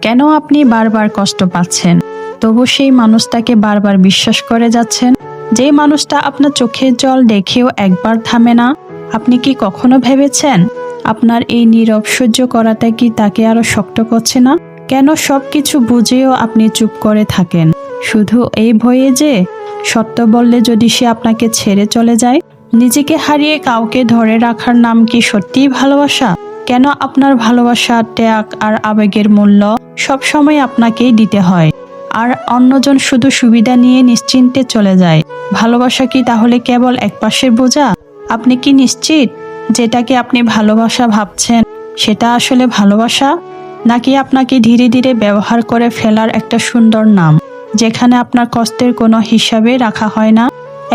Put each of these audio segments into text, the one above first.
কেন আপনি বারবার কষ্ট পাচ্ছেন, তবু সেই মানুষটাকে বারবার বিশ্বাস করে যাচ্ছেন? যেই মানুষটা আপনার চোখের জল দেখেও একবার থামে না, আপনি কি কখনো ভেবেছেন আপনার এই নীরব সহ্য করাটা কি তাকে আরো শক্ত করছে না? কেন সবকিছু বুঝেও আপনি চুপ করে থাকেন? শুধু এই ভয়ে যে সত্য বললে যদি সে আপনাকে ছেড়ে চলে যায়? নিজেকে হারিয়ে কাউকে ধরে রাখার নাম কি সত্যিই ভালোবাসা? কেন আপনার ভালোবাসা, ত্যাগ আর আবেগের মূল্য সবসময় আপনাকেই দিতে হয়, আর অন্যজন শুধু সুবিধা নিয়ে নিশ্চিন্তে চলে যায়? ভালোবাসা কি তাহলে কেবল একপাশের বোঝা? আপনি কি নিশ্চিত যেটাকে আপনি ভালোবাসা ভাবছেন সেটা আসলে ভালোবাসা, নাকি আপনাকে ধীরে ধীরে ব্যবহার করে ফেলার একটা সুন্দর নাম, যেখানে আপনার কষ্টের কোনো হিসাবে রাখা হয় না?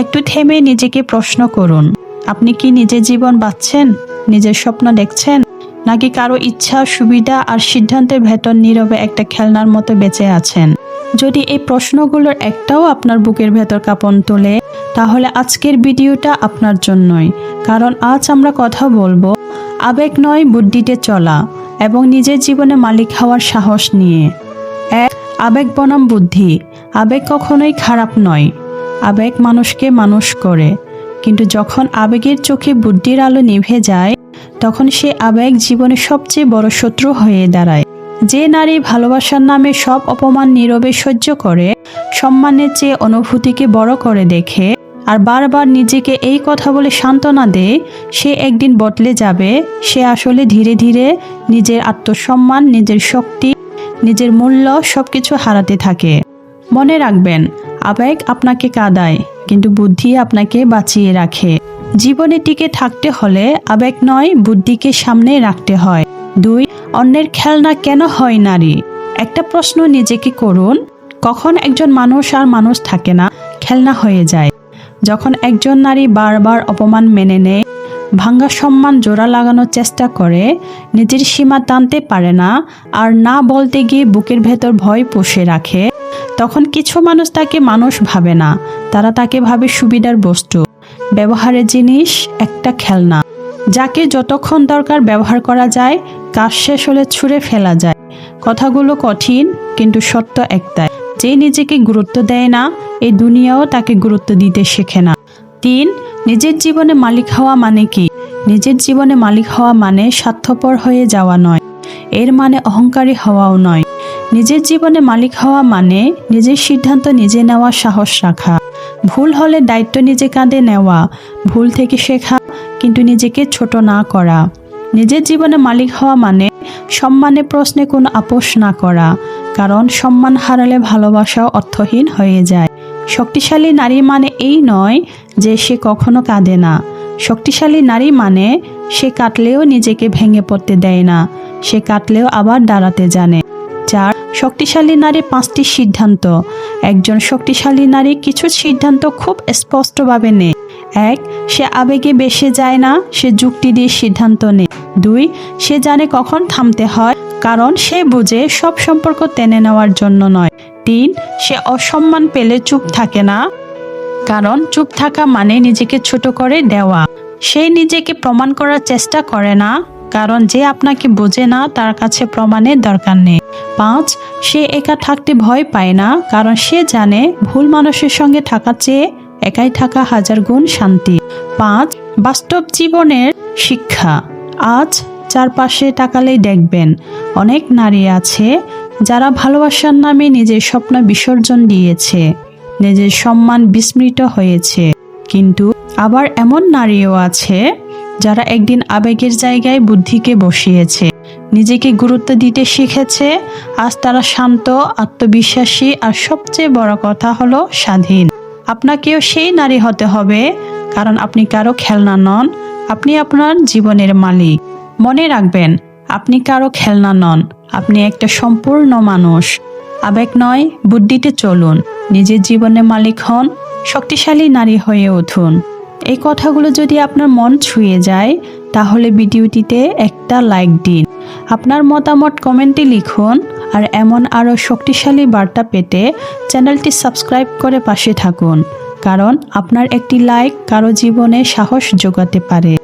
একটু থেমে নিজেকে প্রশ্ন করুন, আপনি কি নিজের জীবন বাঁচছেন, নিজের স্বপ্ন দেখছেন, নাকি কারো ইচ্ছা, সুবিধা আর সিদ্ধান্তের ভেতর নীরবে একটা খেলনার মতো বেঁচে আছেন? যদি এই প্রশ্নগুলোর একটাও আপনার বুকের ভেতর কাঁপন তোলে, তাহলে আজকের ভিডিওটা আপনার জন্যই। কারণ আজ আমরা কথা বলবো আবেগ নয়, বুদ্ধিতে চলা এবং নিজের জীবনে মালিক হওয়ার সাহস নিয়ে। আবেগ বনাম বুদ্ধি। আবেগ কখনোই খারাপ নয়, আবেগ মানুষকে মানুষ করে। কিন্তু যখন আবেগের চোখে বুদ্ধির আলো নিভে যায়, তখন সে আবেগ জীবনের সবচেয়ে বড় শত্রু হয়ে দাঁড়ায়। যে নারী ভালোবাসার নামে সব অপমান নীরবে সহ্য করে, সম্মানের চেয়ে অনুভূতিকে বড় করে দেখে, আর বারবার নিজেকে এই কথা বলে সান্ত্বনা দেয় সে একদিন বদলে যাবে, সে আসলে ধীরে ধীরে নিজের আত্মসম্মান, নিজের শক্তি, নিজের মূল্য সবকিছু হারাতে থাকে। মনে রাখবেন, আবেগ আপনাকে কাঁদায়, কিন্তু বুদ্ধি আপনাকে বাঁচিয়ে রাখে। জীবনে টিকে থাকতে হলে আবেগ নয়, বুদ্ধিকে সামনে রাখতে হয়। 2. অন্যের খেলনা কেন হয় নারী? একটা প্রশ্ন নিজেকে করুন, কখন একজন মানুষ আর মানুষ থাকে না, খেলনা হয়ে যায়? যখন একজন নারী বারবার অপমান মেনে নেয়, ভাঙ্গা সম্মান জোড়া লাগানোর চেষ্টা করে, নিজের সীমা টানতে পারে না, আর না বলতে গিয়ে বুকের ভেতর ভয় পুষে রাখে, তখন কিছু মানুষ তাকে মানুষ ভাবে না, তারা তাকে ভাবে সুবিধার বস্তু, ব্যবহারের জিনিস, একটা খেলনা যাকে যতক্ষণ দরকার ব্যবহার করা যায়, কাজ শেষ হলে ছুঁড়ে ফেলা যায়। কথাগুলো কঠিন, কিন্তু সত্য একটাই, যে নিজেকে গুরুত্ব দেয় না, এই দুনিয়াও তাকে গুরুত্ব দিতে শেখে না। 3. নিজের জীবনে মালিক হওয়া মানে কি? নিজের জীবনে মালিক হওয়া মানে স্বার্থপর হয়ে যাওয়া নয়, এর মানে অহংকারী হওয়াও নয়। নিজের জীবনে মালিক হওয়া মানে নিজের সিদ্ধান্ত নিজে নেওয়ার সাহস রাখা, ভুল হলে দায়িত্ব নিজে কাঁধে নেওয়া, ভুল থেকে শেখা, কিন্তু নিজেকে ছোট না করা। নিজের জীবনে মালিক হওয়া মানে সম্মানের প্রশ্নে কোনো আপোষ না করা, কারণ সম্মান হারালে ভালোবাসাও অর্থহীন হয়ে যায়। শক্তিশালী নারী মানে এই নয় যে সে কখনো কাঁদে না, শক্তিশালী নারী মানে সে কাটলেও নিজেকে ভেঙে পড়তে দেয় না, সে কাটলেও আবার দাঁড়াতে জানে। 4. শক্তিশালী নারী 5টি সিদ্ধান্ত। একজন শক্তিশালী নারী কিছু সিদ্ধান্ত খুব স্পষ্টভাবে নেয়। 1. সে আবেগে বেশে যায় না, সে যুক্তি দিয়ে সিদ্ধান্ত নেয়। 2. সে জানে কখন থামতে হয়, কারণ সে বুঝে সব সম্পর্ক টেনে নেওয়ার জন্য নয়। 3. সে অসম্মান পেলে চুপ থাকে না, কারণ চুপ থাকা মানে নিজেকে ছোট করে দেওয়া। সে নিজেকে প্রমাণ করার চেষ্টা করে না, কারণ যে আপনাকে বোঝে না তার কাছে প্রমাণের দরকার নেই। 5. সে একা থাকতে ভয় পায় না, কারণ সে জানে ভুল মানুষের সঙ্গে থাকার চেয়ে একাই থাকা 1000 গুণ শান্তি। 5. বাস্তব জীবনের শিক্ষা। আজ চারপাশে তাকালেই দেখবেন অনেক নারী আছে যারা ভালোবাসার নামে নিজের স্বপ্ন বিসর্জন দিয়েছে, নিজের সম্মান বিস্মৃত হয়েছে। কিন্তু আবার এমন নারীও আছে যারা একদিন আবেগের জায়গায় বুদ্ধিকে বসিয়েছে, নিজেকে গুরুত্ব দিতে শিখেছে। আজ তারা শান্ত, আত্মবিশ্বাসী, আর সবচেয়ে বড় কথা হলো স্বাধীন। আপনাকেও সেই নারী হতে হবে, কারণ আপনি কারো খেলনা নন, আপনি আপনার জীবনের মালিক। মনে রাখবেন, আপনি কারো খেলনা নন, আপনি একটা সম্পূর্ণ মানুষ। আবেগ নয়, বুদ্ধিতে চলুন, নিজের জীবনের মালিক হন, শক্তিশালী নারী হয়ে উঠুন। এই কথাগুলো যদি আপনার মন ছুঁয়ে যায়, তাহলে ভিডিওটিতে একটা লাইক দিন, আপনার মতামত কমেন্টে লিখুন, আর এমন আরও শক্তিশালী বার্তা পেতে চ্যানেলটি সাবস্ক্রাইব করে পাশে থাকুন, কারণ আপনার একটি লাইক কারো জীবনে সাহস যোগাতে পারে।